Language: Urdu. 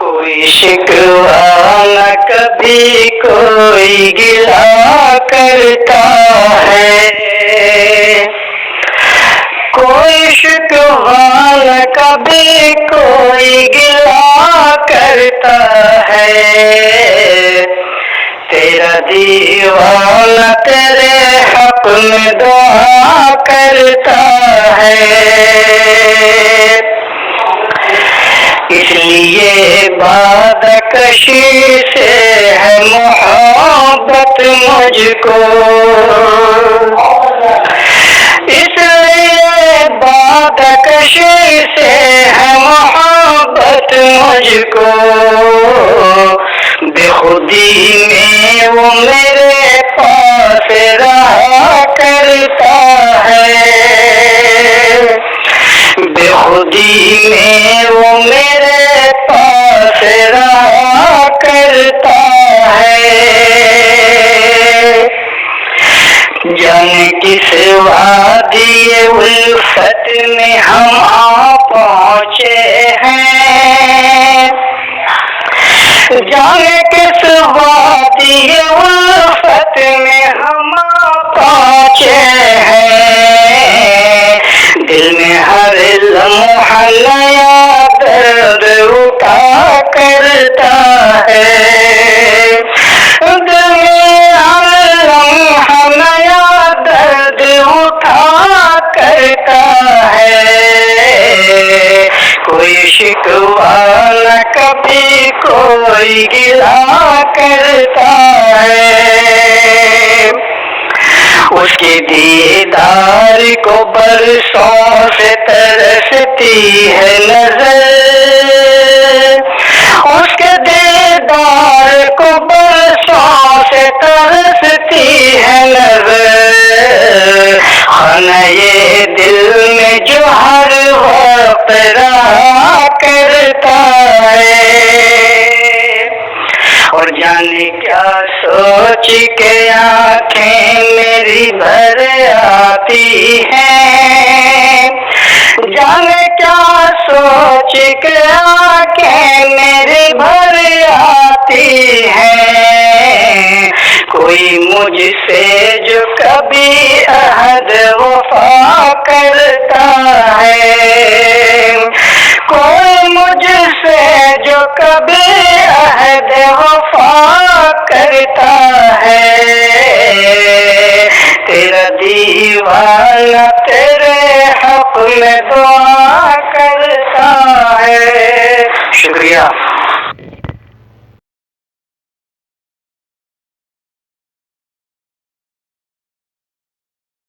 کوئی شکوہ نہ کبھی کوئی گلہ کرتا ہے، کوئی شکوہ نہ کبھی کوئی گلہ کرتا ہے، تیرا دیوانہ تیرے حق میں دعا کرتا ہے، اس لیے باد کشی سے ہے محبت مجھ کو، اس لیے باد کشی سے ہے محبت مجھ کو، بے خودی میں وہ میرے پاس رہا کرتا ہے، بے خودی میں وہ میرے پاس رہا کرتا ہے، جانے کس وادی الفت میں ہم آ پہنچے ہیں، جانے کس وادی الفت میں ہم آ پہنچے ہیں، دل میں ہر لمحہ نیا درد اٹھا کرتا ہے، دل میں ہر لمحہ نیا درد اٹھا کرتا ہے، کوئی شکوہ نہ کبھی کوئی گلہ کرتا ہے، اس کے دیدار کو برسوں سے ترستی ہے نظر، اس کے دیدار کو برسوں سے ترستی ہے نظر، خانہ یہ دل میں جو ہر وقت رہا کرتا ہے، اور جانے کیا سوچ کے آنکھیں میری بھر آتی ہیں، جانے کیا سوچ کے آنکھیں میری بھر آتی ہیں، کوئی مجھ سے جو کبھی عہد وفا کرتا ہے، کوئی مجھ سے جو کبھی عہد وفا کرتا ہے، تیرا دیوانہ تیرے حق میں دعا کرتا ہے۔ شکریہ۔